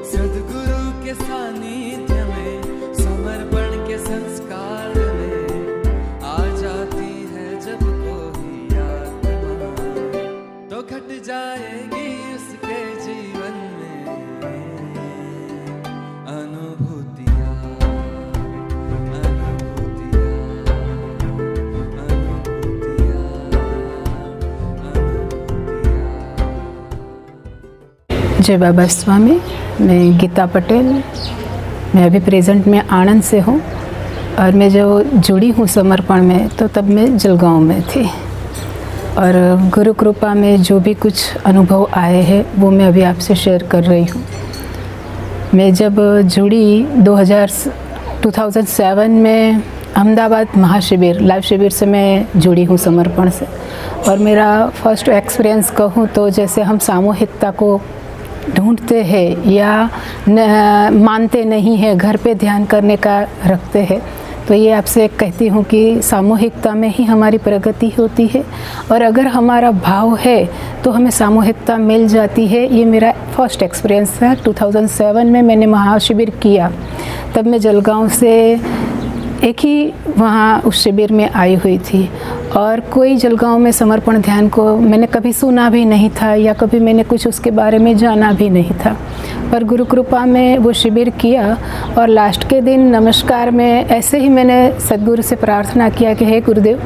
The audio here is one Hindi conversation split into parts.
सद्गुरु के सानिध्य में समर्पण के संस्कार में आ जाती है जब कोई आत्मा, तो घट जाएगी उसके जीवन में अनुभूतियाँ, अनुभूतियाँ, अनुभूतियाँ, अनुभूतियाँ। जय बाबा स्वामी। मैं गीता पटेल। मैं अभी प्रेजेंट में आनंद से हूँ और मैं जो जुड़ी हूँ समर्पण में तो तब मैं जलगांव में थी, और गुरु कृपा में जो भी कुछ अनुभव आए हैं वो मैं अभी आपसे शेयर कर रही हूँ। मैं जब जुड़ी 2007 में अहमदाबाद महाशिविर लाइव शिविर से मैं जुड़ी हूँ समर्पण से, और मेरा फर्स्ट एक्सपीरियंस कहूँ तो जैसे हम सामूहिकता को ढूंढते हैं या मानते नहीं हैं, घर पे ध्यान करने का रखते हैं, तो ये आपसे कहती हूँ कि सामूहिकता में ही हमारी प्रगति होती है, और अगर हमारा भाव है तो हमें सामूहिकता मिल जाती है। ये मेरा फर्स्ट एक्सपीरियंस था। 2007 में मैंने महाशिविर किया, तब मैं जलगांव से एक ही वहाँ उस शिविर में आई हुई थी, और कोई जलगांव में समर्पण ध्यान को मैंने कभी सुना भी नहीं था या कभी मैंने कुछ उसके बारे में जाना भी नहीं था। पर गुरु कृपा में वो शिविर किया, और लास्ट के दिन नमस्कार में ऐसे ही मैंने सद्गुरु से प्रार्थना किया कि हे गुरुदेव,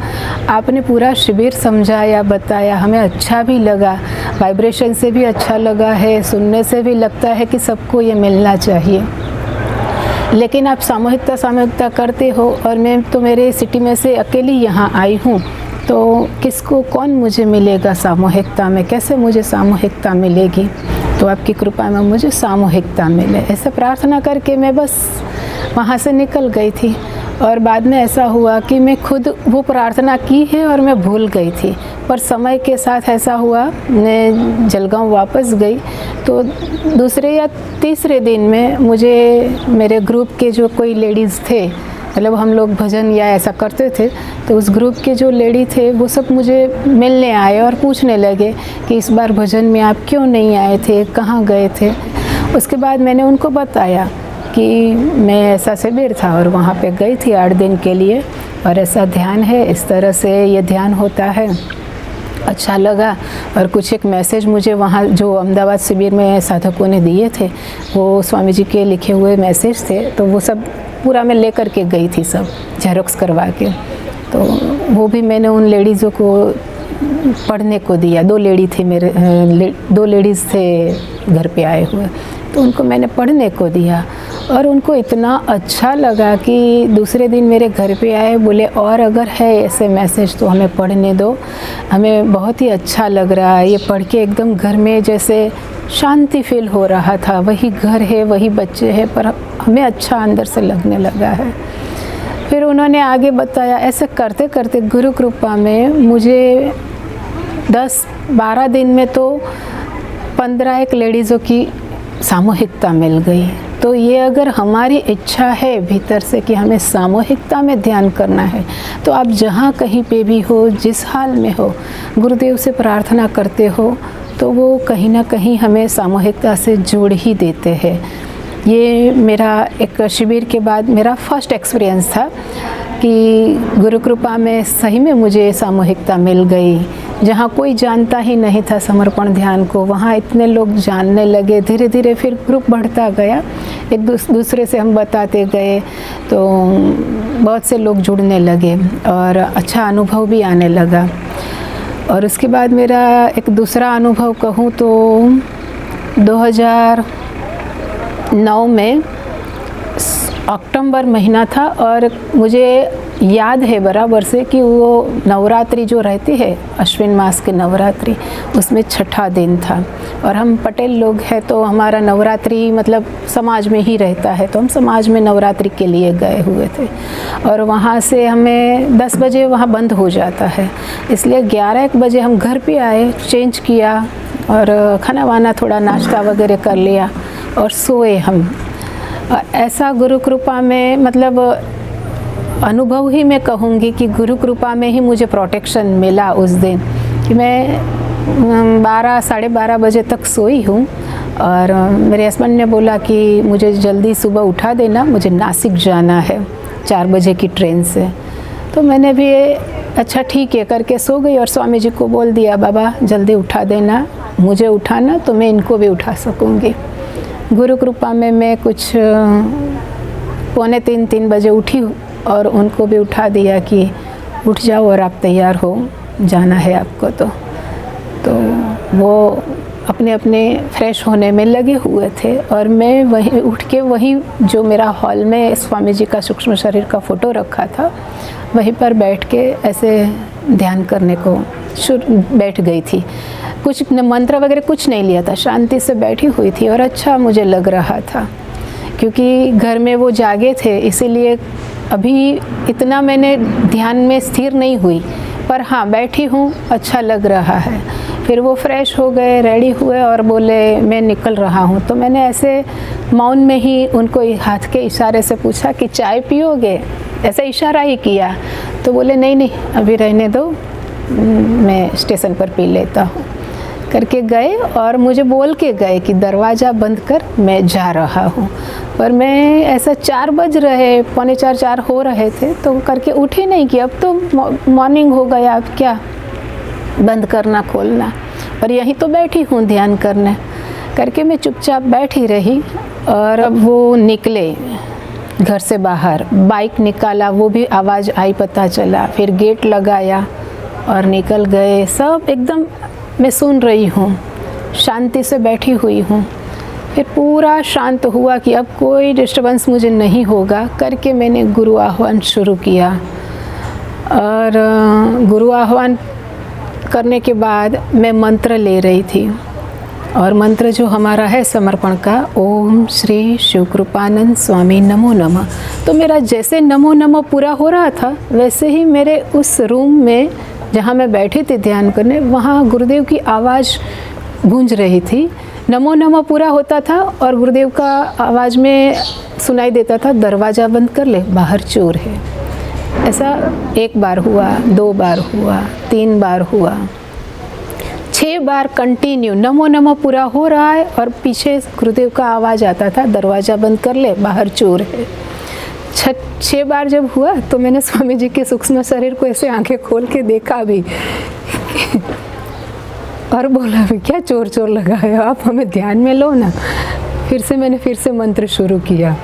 आपने पूरा शिविर समझाया, बताया, हमें अच्छा भी लगा, वाइब्रेशन से भी अच्छा लगा है, सुनने से भी लगता है कि सबको ये मिलना चाहिए, लेकिन आप सामूहिकता करते हो और मैं तो मेरे सिटी में से अकेली यहाँ आई हूँ, तो किसको कौन मुझे मिलेगा सामूहिकता में, कैसे मुझे सामूहिकता मिलेगी, तो आपकी कृपा में मुझे सामूहिकता मिले। ऐसे प्रार्थना करके मैं बस वहाँ से निकल गई थी, और बाद में ऐसा हुआ कि मैं खुद वो प्रार्थना की है और मैं भूल गई थी, पर समय के साथ ऐसा हुआ, मैं जलगांव वापस गई तो दूसरे या तीसरे दिन में मुझे मेरे ग्रुप के जो कोई लेडीज़ थे, मतलब हम लोग भजन या ऐसा करते थे, तो उस ग्रुप के जो लेडी थे वो सब मुझे मिलने आए और पूछने लगे कि इस बार भजन में आप क्यों नहीं आए थे, कहाँ गए थे। उसके बाद मैंने उनको बताया कि मैं ऐसा शिविर था और वहाँ पे गई थी 8 दिन के लिए, और ऐसा ध्यान है, इस तरह से ये ध्यान होता है। अच्छा लगा, और कुछ एक मैसेज मुझे वहाँ जो अहमदाबाद शिविर में साधकों ने दिए थे, वो स्वामी जी के लिखे हुए मैसेज थे, तो वो सब पूरा मैं लेकर के गई थी, सब जेरोक्स करवा के। तो वो भी मैंने उन लेडीज़ों को पढ़ने को दिया। 2 लेडी थे मेरे, 2 लेडीज़ थे घर पे आए हुए, तो उनको मैंने पढ़ने को दिया, और उनको इतना अच्छा लगा कि दूसरे दिन मेरे घर पे आए, बोले और अगर है ऐसे मैसेज तो हमें पढ़ने दो, हमें बहुत ही अच्छा लग रहा है, ये पढ़ के एकदम घर में जैसे शांति फील हो रहा था, वही घर है, वही बच्चे हैं, पर हमें अच्छा अंदर से लगने लगा है। फिर उन्होंने आगे बताया, ऐसे करते करते गुरु कृपा में मुझे 10-12 दिन में तो 15 लेडीज़ों की सामूहिकता मिल गई। तो ये अगर हमारी इच्छा है भीतर से कि हमें सामूहिकता में ध्यान करना है, तो आप जहाँ कहीं पे भी हो, जिस हाल में हो, गुरुदेव से प्रार्थना करते हो तो वो कहीं ना कहीं हमें सामूहिकता से जोड़ ही देते हैं। ये मेरा एक शिविर के बाद मेरा फर्स्ट एक्सपीरियंस था कि गुरु कृपा में सही में मुझे सामूहिकता मिल गई। जहाँ कोई जानता ही नहीं था समर्पण ध्यान को, वहाँ इतने लोग जानने लगे। धीरे धीरे फिर ग्रुप बढ़ता गया, एक दूसरे से हम बताते गए, तो बहुत से लोग जुड़ने लगे और अच्छा अनुभव भी आने लगा। और उसके बाद मेरा एक दूसरा अनुभव कहूँ तो 2009 में अक्टूबर महीना था, और मुझे याद है बराबर से कि वो नवरात्रि जो रहती है, अश्विन मास के नवरात्रि, उसमें छठा दिन था। और हम पटेल लोग हैं तो हमारा नवरात्रि मतलब समाज में ही रहता है, तो हम समाज में नवरात्रि के लिए गए हुए थे। और वहाँ से हमें 10 बजे वहाँ बंद हो जाता है, इसलिए 11-1 बजे हम घर पे आए, चेंज किया और खाना वाना थोड़ा नाश्ता वगैरह कर लिया और सोए हम। ऐसा गुरु कृपा में मतलब अनुभव ही मैं कहूँगी कि गुरु कृपा में ही मुझे प्रोटेक्शन मिला उस दिन, कि मैं 12 साढ़े 12 बजे तक सोई हूँ और मेरे हस्बैंड ने बोला कि मुझे जल्दी सुबह उठा देना, मुझे नासिक जाना है 4 बजे की ट्रेन से। तो मैंने भी अच्छा ठीक है करके सो गई और स्वामी जी को बोल दिया, बाबा जल्दी उठा देना, मुझे उठाना तो मैं इनको भी उठा सकूँगी। गुरु कृपा में मैं कुछ 2:45-3 बजे उठी और उनको भी उठा दिया कि उठ जाओ और आप तैयार हो, जाना है आपको। तो वो अपने अपने फ्रेश होने में लगे हुए थे और मैं वहीं उठ के वहीं जो मेरा हॉल में स्वामी जी का सूक्ष्म शरीर का फ़ोटो रखा था वहीं पर बैठ के ऐसे ध्यान करने को बैठ गई थी। कुछ मंत्र वगैरह कुछ नहीं लिया था, शांति से बैठी हुई थी और अच्छा मुझे लग रहा था क्योंकि घर में वो जागे थे, इसीलिए अभी इतना मैंने ध्यान में स्थिर नहीं हुई, पर हाँ बैठी हूँ, अच्छा लग रहा है। फिर वो फ्रेश हो गए, रेडी हुए और बोले मैं निकल रहा हूँ। तो मैंने ऐसे मौन में ही उनको हाथ के इशारे से पूछा कि चाय पियोगे, ऐसा इशारा ही किया। तो बोले नहीं नहीं अभी रहने दो, मैं स्टेशन पर पी लेता हूँ करके गए और मुझे बोल के गए कि दरवाज़ा बंद कर, मैं जा रहा हूँ। पर मैं ऐसा 4 बज रहे, 3:45-4 हो रहे थे तो करके उठी नहीं कि अब तो मॉर्निंग हो गया, अब क्या बंद करना खोलना, और यहीं तो बैठी हूँ ध्यान करने करके मैं चुपचाप बैठी रही। और अब वो निकले घर से बाहर, बाइक निकाला, वो भी आवाज़ आई पता चला, फिर गेट लगाया और निकल गए। सब एकदम मैं सुन रही हूँ, शांति से बैठी हुई हूँ। फिर पूरा शांत हुआ कि अब कोई डिस्टर्बेंस मुझे नहीं होगा करके मैंने गुरु आह्वान शुरू किया। और गुरु आह्वान करने के बाद मैं मंत्र ले रही थी और मंत्र जो हमारा है समर्पण का, ओम श्री शिव कृपानंद स्वामी नमो नमः। तो मेरा जैसे नमो नमः पूरा हो रहा था वैसे ही मेरे उस रूम में जहाँ मैं बैठी थी ध्यान करने, वहाँ गुरुदेव की आवाज़ गूंज रही थी। नमो नमः पूरा होता था और गुरुदेव का आवाज़ में सुनाई देता था, दरवाज़ा बंद कर ले, बाहर चोर है। ऐसा 1 बार हुआ, 2 बार हुआ, 3 बार हुआ, 6 बार कंटिन्यू नमो नमः पूरा हो रहा है और पीछे गुरुदेव का आवाज़ आता था, दरवाज़ा बंद कर ले, बाहर चोर है। 6 बार जब हुआ तो मैंने स्वामी जी के सूक्ष्म शरीर को ऐसे आंखें खोल के देखा भी और बोला भी क्या चोर चोर लगा है, आप हमें ध्यान में लो ना। मैंने फिर से मंत्र शुरू किया,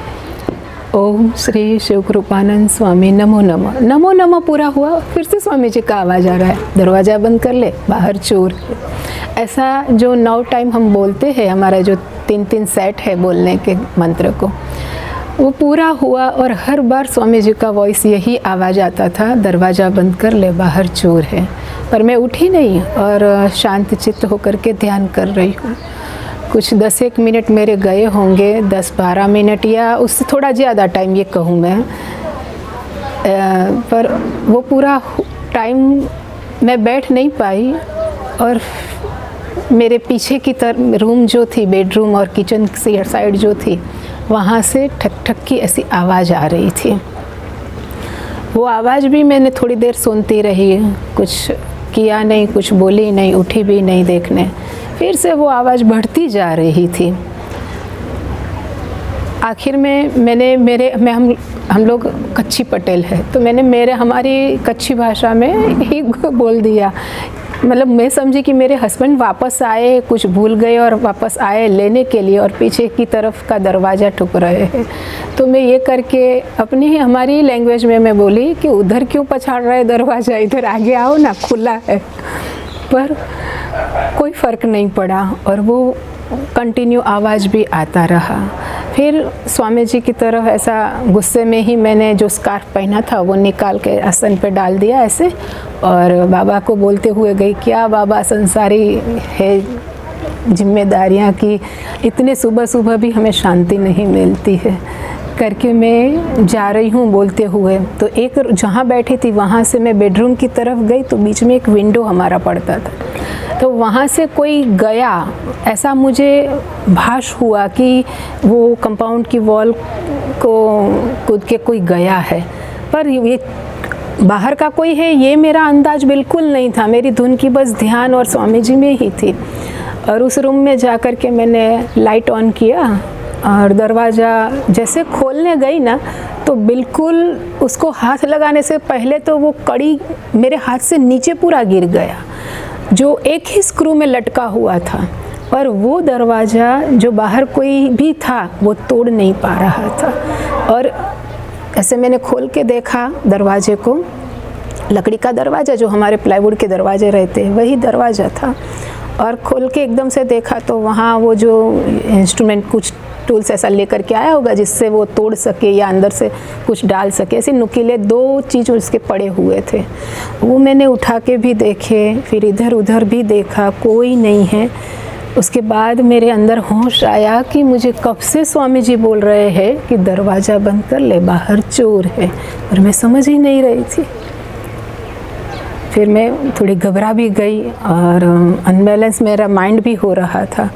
ओम श्री शिव कृपानंद स्वामी नमो नमः। नमो नमः पूरा हुआ, फिर से स्वामी जी का आवाज़ आ रहा है, दरवाज़ा बंद कर ले, बाहर चोर है। ऐसा जो 9 टाइम हम बोलते हैं, हमारा जो 3-3 सेट है बोलने के मंत्र को, वो पूरा हुआ और हर बार स्वामी जी का वॉइस यही आवाज़ आता था, दरवाज़ा बंद कर ले, बाहर चोर है। पर मैं उठी नहीं और शांत चित्त होकर के ध्यान कर रही हूँ। कुछ 10-1 मिनट मेरे गए होंगे, 10-12 मिनट या उससे थोड़ा ज़्यादा टाइम ये कहूँ मैं, पर वो पूरा टाइम मैं बैठ नहीं पाई। और मेरे पीछे की तरफ रूम जो थी, बेडरूम और किचन साइड जो थी, वहाँ से ठक ठक की ऐसी आवाज़ आ रही थी। वो आवाज़ भी मैंने थोड़ी देर सुनती रही, कुछ किया नहीं, कुछ बोली नहीं, उठी भी नहीं देखने। फिर से वो आवाज़ बढ़ती जा रही थी। आखिर में हम लोग कच्छी पटेल है, तो मैंने हमारी कच्छी भाषा में ही बोल दिया। मतलब मैं समझी कि मेरे हस्बैंड वापस आए, कुछ भूल गए और वापस आए लेने के लिए, और पीछे की तरफ का दरवाज़ा ठुक रहे हैं। तो मैं ये करके अपनी ही हमारी लैंग्वेज में मैं बोली कि उधर क्यों पछाड़ रहे दरवाज़ा, इधर आगे आओ ना, खुला है। पर कोई फ़र्क नहीं पड़ा और वो कंटिन्यू आवाज़ भी आता रहा। फिर स्वामी जी की तरफ ऐसा गुस्से में ही मैंने जो स्कार्फ पहना था वो निकाल के आसन पे डाल दिया ऐसे, और बाबा को बोलते हुए गई, क्या बाबा संसारी है जिम्मेदारियाँ की, इतने सुबह सुबह भी हमें शांति नहीं मिलती है करके मैं जा रही हूँ बोलते हुए। तो एक जहाँ बैठी थी वहाँ से मैं बेडरूम की तरफ गई, तो बीच में एक विंडो हमारा पड़ता था, तो वहाँ से कोई गया, ऐसा मुझे भास हुआ कि वो कंपाउंड की वॉल को कूद के कोई गया है। पर ये बाहर का कोई है ये मेरा अंदाज बिल्कुल नहीं था, मेरी धुन की बस ध्यान और स्वामी जी में ही थी। और उस रूम में जा कर के मैंने लाइट ऑन किया और दरवाज़ा जैसे खोलने गई ना, तो बिल्कुल उसको हाथ लगाने से पहले तो वो कड़ी मेरे हाथ से नीचे पूरा गिर गया, जो एक ही स्क्रू में लटका हुआ था। और वो दरवाज़ा जो बाहर कोई भी था वो तोड़ नहीं पा रहा था। और ऐसे मैंने खोल के देखा दरवाजे को, लकड़ी का दरवाज़ा जो हमारे प्लाईवुड के दरवाजे रहते हैं वही दरवाज़ा था। और खोल के एकदम से देखा तो वहाँ वो जो इंस्ट्रूमेंट कुछ टूल्स ऐसा लेकर के आया होगा जिससे वो तोड़ सके या अंदर से कुछ डाल सके, ऐसे नुकीले 2 चीज़ उसके पड़े हुए थे। वो मैंने उठा के भी देखे, फिर इधर उधर भी देखा, कोई नहीं है। उसके बाद मेरे अंदर होश आया कि मुझे कब से स्वामी जी बोल रहे हैं कि दरवाज़ा बंद कर ले, बाहर चोर है, और मैं समझ ही नहीं रही थी। फिर मैं थोड़ी घबरा भी गई और अनबैलेंस मेरा माइंड भी हो रहा था।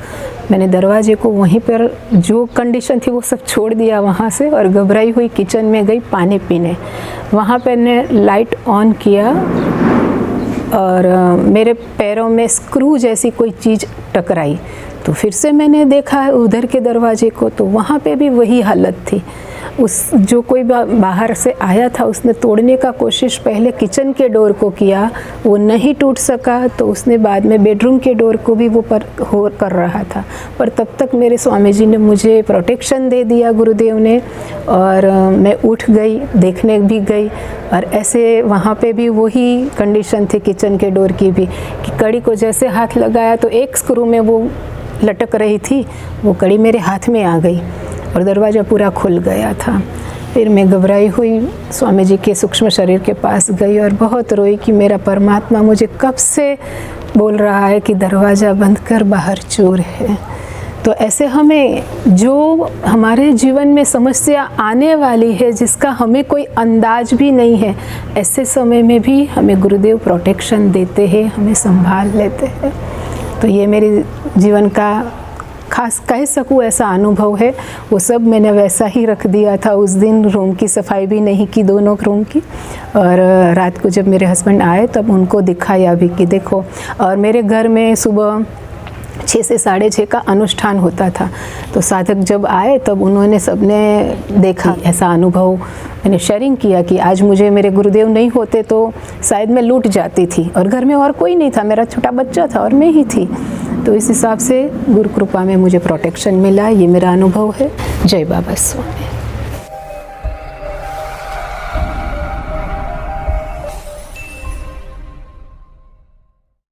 मैंने दरवाजे को वहीं पर जो कंडीशन थी वो सब छोड़ दिया वहाँ से, और घबराई हुई किचन में गई पानी पीने। वहाँ पर ने लाइट ऑन किया और मेरे पैरों में स्क्रू जैसी कोई चीज़ टकराई। तो फिर से मैंने देखा उधर के दरवाजे को, तो वहाँ पे भी वही हालत थी। उस जो कोई बाहर से आया था उसने तोड़ने का कोशिश पहले किचन के डोर को किया, वो नहीं टूट सका, तो उसने बाद में बेडरूम के डोर को भी वो कर रहा था। पर तब तक मेरे स्वामी जी ने मुझे प्रोटेक्शन दे दिया, गुरुदेव ने, और मैं उठ गई, देखने भी गई। और ऐसे वहाँ पे भी वही कंडीशन थी किचन के डोर की भी, कि कड़ी को जैसे हाथ लगाया तो एक स्क्रू में वो लटक रही थी, वो कड़ी मेरे हाथ में आ गई और दरवाज़ा पूरा खुल गया था। फिर मैं घबराई हुई स्वामी जी के सूक्ष्म शरीर के पास गई और बहुत रोई कि मेरा परमात्मा मुझे कब से बोल रहा है कि दरवाज़ा बंद कर, बाहर चोर है। तो ऐसे हमें जो हमारे जीवन में समस्या आने वाली है, जिसका हमें कोई अंदाज भी नहीं है, ऐसे समय में भी हमें गुरुदेव प्रोटेक्शन देते हैं, हमें संभाल लेते हैं। तो ये मेरे जीवन का खास कह सकूँ ऐसा अनुभव है। वो सब मैंने वैसा ही रख दिया था उस दिन। रूम की सफाई भी नहीं की, दोनों रूम की। और रात को जब मेरे हस्बैंड आए तब उनको दिखाया भी कि देखो। और मेरे घर में सुबह 6 से 6:30 का अनुष्ठान होता था। तो साधक जब आए तब उन्होंने सबने देखा ऐसा अनुभव। मैंने शेयरिंग किया कि आज मुझे मेरे गुरुदेव नहीं होते तो शायद मैं लूट जाती थी, और घर में और कोई नहीं था, मेरा छोटा बच्चा था और मैं ही थी। तो इस हिसाब से गुरु कृपा में मुझे प्रोटेक्शन मिला। ये मेरा अनुभव है। जय बाबा स्वामी।